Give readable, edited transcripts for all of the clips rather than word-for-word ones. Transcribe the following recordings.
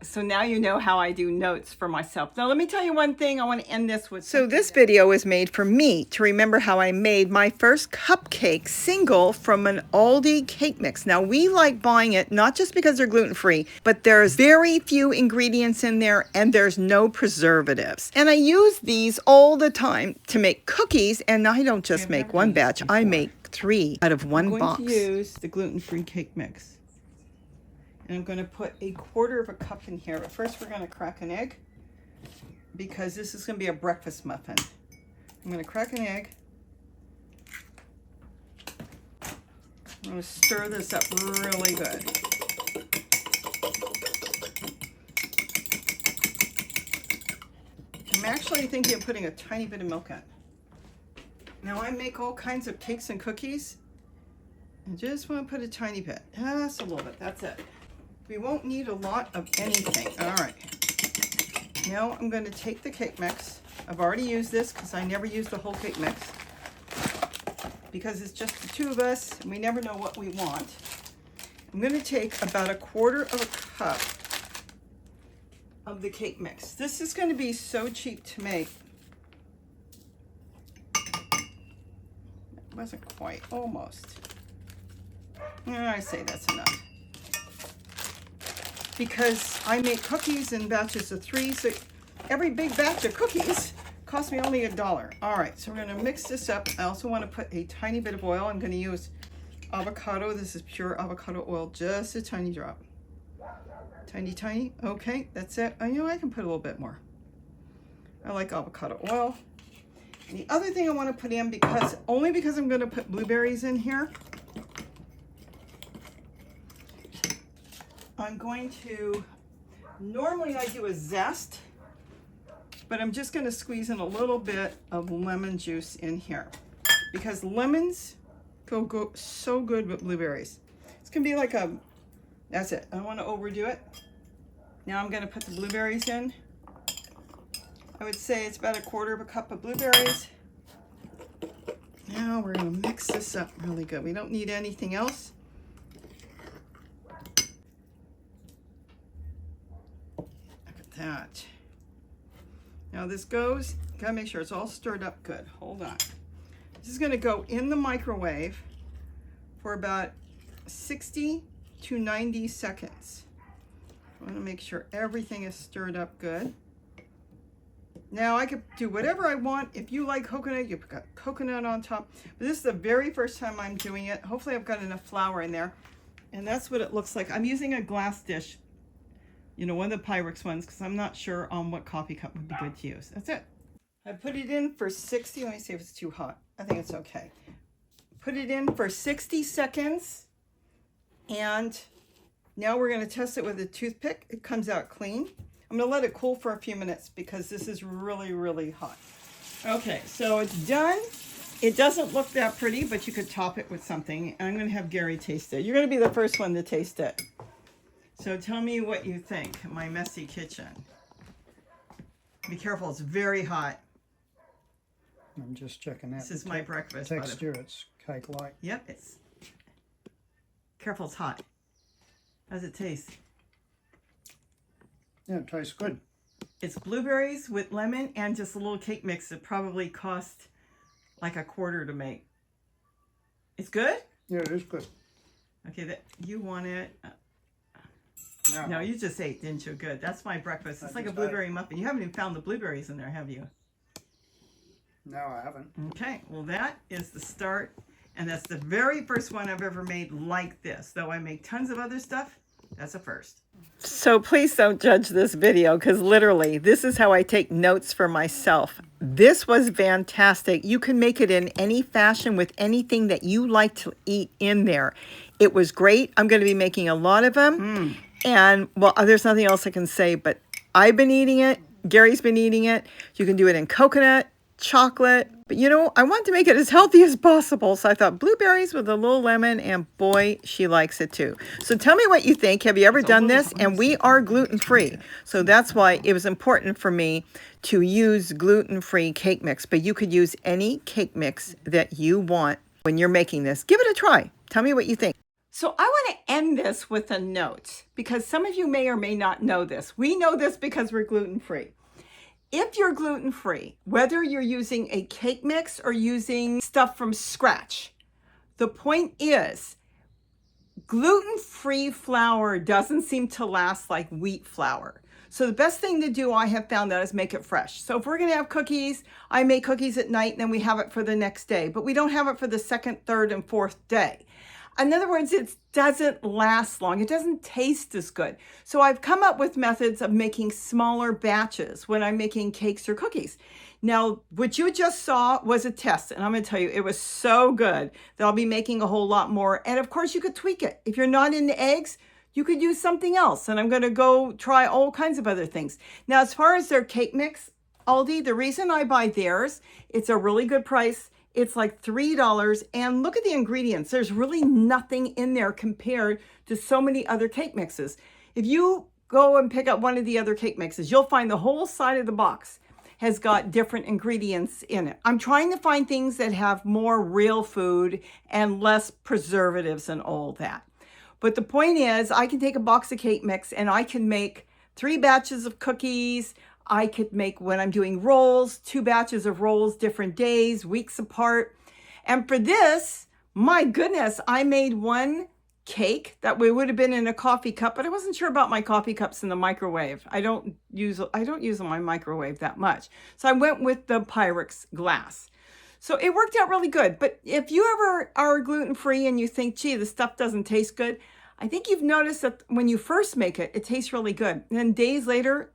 So now you know how I do notes for myself. Now let me tell you one thing. I want to end this with. So this video is made for me to remember how I made my first cupcake single from an Aldi cake mix. Now we like buying it not just because they're gluten-free, but there's very few ingredients in there and there's no preservatives. And I use these all the time to make cookies, and I don't just make one batch. I make 3 out of one box. I'm going to use the gluten-free cake mix. And I'm going to put 1/4 cup in here. But first we're going to crack an egg because this is going to be a breakfast muffin. I'm going to crack an egg. I'm going to stir this up really good. I'm actually thinking of putting a tiny bit of milk in. Now I make all kinds of cakes and cookies. I just want to put a tiny bit. Just a little bit. That's it. We won't need a lot of anything. All right. Now I'm going to take the cake mix. I've already used this because I never use the whole cake mix because it's just the 2 of us and we never know what we want. I'm going to take about 1/4 cup of the cake mix. This is going to be so cheap to make. It wasn't quite, almost. I say that's enough. Because I make cookies in batches of 3, so every big batch of cookies cost me only $1. All right, so we're gonna mix this up. I also wanna put a tiny bit of oil. I'm gonna use avocado. This is pure avocado oil, just a tiny drop. Tiny, tiny, okay, that's it. I know I can put a little bit more. I like avocado oil. And the other thing I wanna put in, only because I'm gonna put blueberries in here, I'm going to, normally I do a zest, but I'm just going to squeeze in a little bit of lemon juice in here because lemons go so good with blueberries. It's going to be like that's it. I don't want to overdo it. Now I'm going to put the blueberries in. I would say it's about 1/4 cup of blueberries. Now we're going to mix this up really good. We don't need anything else. That. Now this goes, gotta make sure it's all stirred up good. Hold on. This is gonna go in the microwave for about 60 to 90 seconds. I wanna make sure everything is stirred up good. Now I could do whatever I want. If you like coconut, you put coconut on top. But this is the very first time I'm doing it. Hopefully I've got enough flour in there. And that's what it looks like. I'm using a glass dish. You know, one of the Pyrex ones, because I'm not sure on what coffee cup would be good to use. That's it. I put it in for 60, let me see if it's too hot. I think it's okay. Put it in for 60 seconds. And now we're going to test it with a toothpick. It comes out clean. I'm going to let it cool for a few minutes because this is really, really hot. Okay, so it's done. It doesn't look that pretty, but you could top it with something. I'm going to have Gary taste it. You're going to be the first one to taste it. So tell me what you think, my messy kitchen. Be careful, it's very hot. I'm just checking out. This is my breakfast. Texture, it's cake-like. Yep, it's... Careful, it's hot. How does it taste? Yeah, it tastes good. It's blueberries with lemon and just a little cake mix that probably cost like $1/4 to make. It's good? Yeah, it is good. Okay, you want it... No, you just ate, didn't you? Good. That's my breakfast. It's like a blueberry muffin. You haven't even found the blueberries in there, have you? No, I haven't. Okay, well that is the start. And that's the very first one I've ever made like this. Though I make tons of other stuff, that's a first. So please don't judge this video because literally this is how I take notes for myself. This was fantastic. You can make it in any fashion with anything that you like to eat in there. It was great. I'm going to be making a lot of them. And, well, there's nothing else I can say, but I've been eating it. Gary's been eating it. You can do it in coconut, chocolate. But, you know, I want to make it as healthy as possible. So I thought blueberries with a little lemon, and boy, she likes it too. So tell me what you think. Have you ever done this? And we are gluten-free. So that's why it was important for me to use gluten-free cake mix. But you could use any cake mix that you want when you're making this. Give it a try. Tell me what you think. So I want to end this with a note because some of you may or may not know this. We know this because we're gluten-free. If you're gluten-free, whether you're using a cake mix or using stuff from scratch, the point is gluten-free flour doesn't seem to last like wheat flour. So the best thing to do, I have found that, is make it fresh. So if we're going to have cookies, I make cookies at night and then we have it for the next day, but we don't have it for the second, third, and fourth day. In other words, it doesn't last long. It doesn't taste as good. So I've come up with methods of making smaller batches when I'm making cakes or cookies. Now, what you just saw was a test, and I'm going to tell you, it was so good that I'll be making a whole lot more. And of course, you could tweak it. If you're not into eggs, you could use something else. And I'm going to go try all kinds of other things. Now, as far as their cake mix, Aldi, the reason I buy theirs, it's a really good price. It's like $3, and look at the ingredients. There's really nothing in there compared to so many other cake mixes. If you go and pick up one of the other cake mixes, you'll find the whole side of the box has got different ingredients in it. I'm trying to find things that have more real food and less preservatives and all that. But the point is, I can take a box of cake mix and I can make 3 batches of cookies. I could make, when I'm doing rolls, 2 batches of rolls, different days, weeks apart. And for this, my goodness, I made 1 cake that would have been in a coffee cup, but I wasn't sure about my coffee cups in the microwave. I don't use them in my microwave that much. So I went with the Pyrex glass. So it worked out really good. But if you ever are gluten-free and you think, gee, this stuff doesn't taste good, I think you've noticed that when you first make it, it tastes really good. And then days later,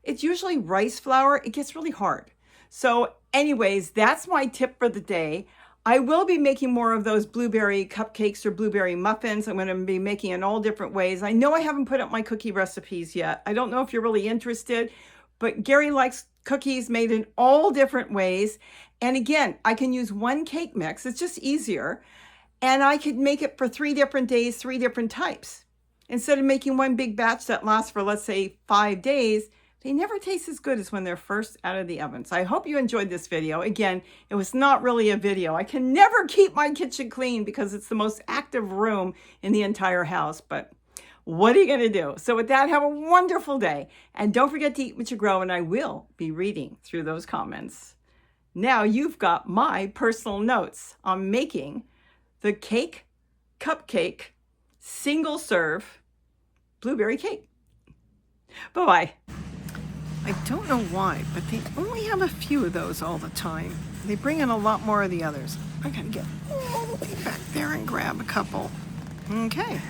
it's usually rice flour. It gets really hard. So anyways, that's my tip for the day. I will be making more of those blueberry cupcakes or blueberry muffins. I'm going to be making in all different ways. I know I haven't put up my cookie recipes yet. I don't know if you're really interested, but Gary likes cookies made in all different ways. And again, I can use 1 cake mix. It's just easier. And I could make it for 3 different days, 3 different types. Instead of making 1 big batch that lasts for, let's say, 5 days, they never taste as good as when they're first out of the oven. So I hope you enjoyed this video. Again, it was not really a video. I can never keep my kitchen clean because it's the most active room in the entire house. But what are you going to do? So with that, have a wonderful day. And don't forget to eat what you grow, and I will be reading through those comments. Now you've got my personal notes on making the cupcake, single serve blueberry cake. Bye-bye. I don't know why, but they only have a few of those all the time. They bring in a lot more of the others. I gotta get all the way back there and grab a couple. Okay.